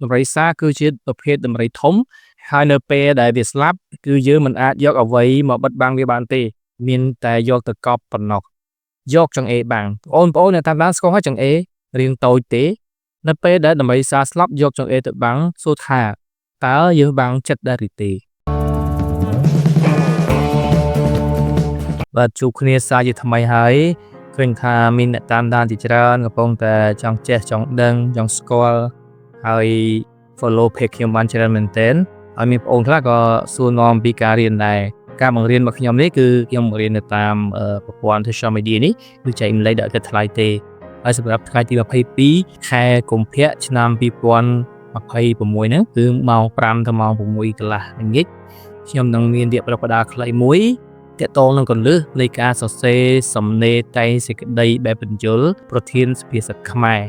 ដំរីសាគឺជាប្រភេទដំរីធំហើយនៅពេលដែលវាស្លាប់គឺយើងមិនអាចយកអ្វីមកបិទបាំងវាបានទេមានតែយកទៅកប់ប៉ុណ្ណោះយកចង្អេរបាំងបងប្អូនអ្នកតាមដានស្គាល់ហើយចង្អេររាងតូចទេនៅពេលដែលដំរីសាស្លាប់យកចង្អេរទៅបាំងសួរថាតើយើងបាំងចិត្តដែរឬទេបាទជួបគ្នាសាជាថ្មីហើយឃើញថាមានអ្នកតាមដានជាច្រើនកំពុងតែចង់ចេះចង់ដឹងចង់ស្គាល់ហើយ follow page ខ្ញុំបានច្រើនមែនទែនហើយមានបងប្អូនខ្លះក៏សួរនាំពីការរៀនដែរការបង្រៀនរបស់ខ្ញុំនេះគឺខ្ញុំបង្រៀននៅតាមប្រព័ន្ធ social media នេះគឺចែកម្លែកដោយឥតគិតថ្លៃទេហើយសម្រាប់ថ្ងៃទី22ខែកុម្ភៈឆ្នាំ2026ហ្នឹងគឺម៉ោង5ដល់ម៉ោង6កន្លះល្ងាចខ្ញុំនឹងមានវគ្គប្រដាខ្លីមួយទាក់ទងនឹងគន្លឹះនៃការសរសេរសំណេរតែងសេចក្តីបែបបញ្យលប្រធានសុភាសិតខ្មែរ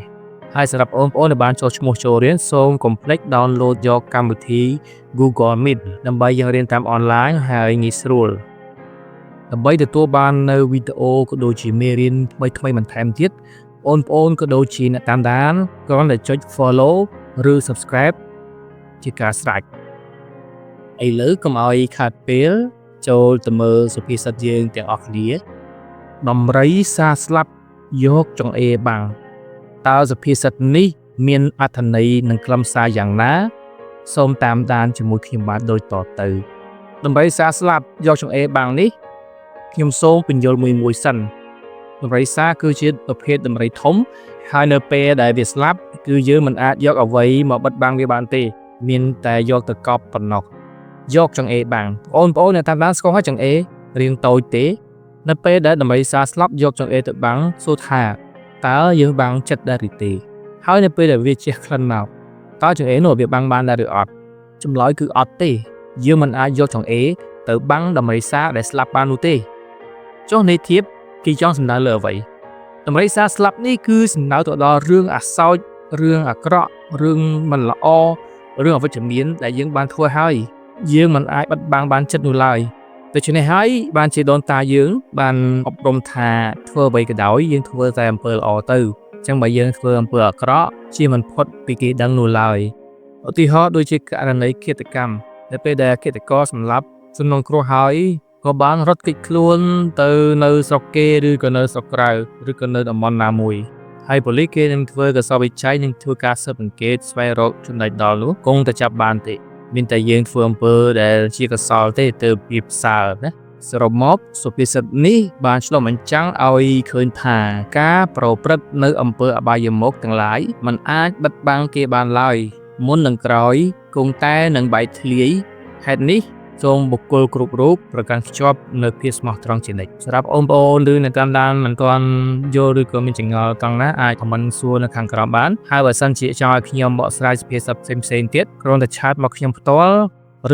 ហើយសម្រាប់បងប្អូនដែលបានចុះឈ្មោះចូលរៀនសូមកុំភ្លេច download យកកម្មវិធី Google Meet ដើម្បីយើងរៀនតាមអនឡាញហើយងាយស្រួលដើម្បីទទួលបាននៅវីដេអូក៏ដូចជាមេរៀនថ្មីៗបន្ថែមទៀតបងប្អូនក៏ដូចជាអ្នកតាមដានគ្រាន់តែចុច follow ឬ subscribe ជាការស្រេចឥឡូវកុំឲ្យខាតពេលចូលទៅមើលសុភាសិតយើងទាំងអស់គ្នាដំរីសាស្លាប់យកចង្អេរបាំងតើសុភាសិតនេះមានអត្ថន័យនិងខ្លឹមសារយ៉ាងណាសូមតាមដានជាមួយខ្ញុំបាទដូចតទៅដំរីសាស្លាប់យកចង្អេរបាំងនេះខ្ញុំសូមពន្យល់មួយសិនដំរីសាគឺជាប្រភេទដំរីធំហើយនៅពេលដែលវាស្លាប់គឺយើងមិនអាចយកអ្វីមកបិទបាំងវាបានទេមានតែយកទៅកប់ប៉ុណ្ណោះយកចង្អេរបាំងបងប្អូនអ្នកតាមដានស្គាល់ហើយចង្អេររាងតូចទេនៅពេលដែលដំរីសាស្លាប់យកចង្អេរទៅបាំងសួរថាតើយើងបាំងចិត្តដែរឬទេហើយនៅពេលដែលវាជះក្លិនមកតើចង្អេរនោះវាបាំងបានដែរឬអត់ចម្លើយគឺអត់ទេយើងមិនអាចយកចង្អេរទៅបាំងដំរីសាដែលស្លាប់បាននោះទេចុះន័យធៀបគេចង់សំដៅលើអ្វីដំរីសាស្លាប់នេះគឺសំដៅទៅដល់រឿងអាសោចរឿងអាក្រក់រឿងមិនល្អរឿងអវិជ្ជមានដែលយើងបានធ្វើហើយយើងមិនអាចបិទបាំងបានចិត្តនោះឡើយដូច្នេះហើយបានជាដូនតាយើងបានអប់រំថាធ្វើអ្វីក៏ដោយយើងធ្វើតែអំពើល្អទៅអញ្ចឹងបើយើងធ្វើអំពើអាក្រក់ជាមិនផុតពីគេដឹងនោះឡើយឧទាហរណ៍ដូចជាករណីឃាតកម្មនៅពេលដែលឃាតករសម្លាប់សំណងគ្រោះហើយក៏បានរត់គេចខ្លួនទៅនៅស្រុកគេឬក៏នៅស្រុកក្រៅឬក៏នៅតំបន់ណាមួយហើយប៉ូលីសគេនឹងធ្វើកាសវិច័យនិងធ្វើការស៊ើបអង្កេតស្វែងរកចំណុចដល់នោះគង់តែចាប់បានទេមានតែយើងធ្វើអំពើដែលជាកុសលទេទើបវាផ្សើរណាសរុបមកសុភាសិតនេះបានឆ្លុះបញ្ចាំងឲ្យឃើញថាការប្រព្រឹត្តនៅអំពើអបាយមុខទាំងឡាយมันអាចបិទបាំងគេបានឡើយមុននឹងក្រោយគង់តែនឹងបែកធ្លាយហេតុនេះសូមបុគ្គលគ្រប់រូបប្រកាន់ខ្ជាប់នៅភាពស្មោះត្រង់ជានិច្ចសម្រាប់បងប្អូនឬអ្នកតាមដានមិនទាន់យល់ឬក៏មានចម្ងល់ត្រង់ណាអាចខមមិនសួរនៅខាងក្រោមបានហើយបើសិនជាចង់ឲ្យខ្ញុំបកស្រាយសុភាសិតផ្សេងៗទៀតគ្រាន់តែឆាតមកខ្ញុំផ្ទាល់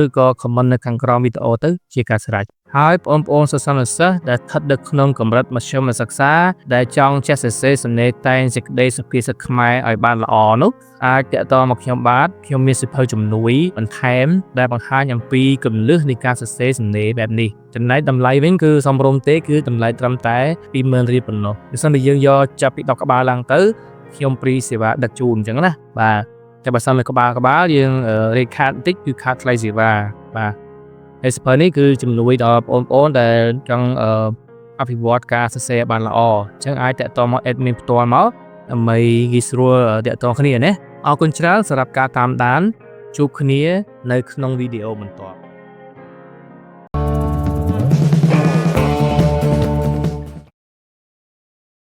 ឬក៏ខមមិននៅខាងក្រោមវីដេអូទៅជាការស្រេចហើយបងប្អូនសិស្សនិស្សិតដែលស្ថិតនៅក្នុងកម្រិតមធ្យមសិក្សាដែលចង់ចេះសរសេរសំណេរតែងសេចក្តីសុភាសិតខ្មែរឲ្យបានល្អនោះអាចទាក់ទងមកខ្ញុំបានខ្ញុំមានសិភៅជំនួយបន្ថែមដែលបង្ហាញអំពីគន្លឹះនៃការសរសេរសំណេរបែបនេះចំណែកតម្លៃវិញគឺសមរម្យទេគឺតម្លៃត្រឹមតែ 20,000 រៀលប៉ុណ្ណោះបើសិនជាយើងយកចាប់ពី10ក្បាលឡើងទៅខ្ញុំព្រីសេវាដឹកជូនអញ្ចឹងណាបាទតែបើសិនលើក្បាលយើងរេកខាតបន្តិចគឺខាតថ្លៃសេវាបាទហើយសិភៅនេះគឺជំនួយដល់បងប្អូនដែលចង់អភិវឌ្ឍការសរសេរបានល្អអញ្ចឹងអាចតាក់ទងមក admin ផ្ទាល់មកដើម្បីងាយស្រួលតាក់ទងគ្នាណាអរគុណច្រើនសម្រាប់ការតាមដានជួបគ្នានៅក្នុងវីដេអូបន្ទាប់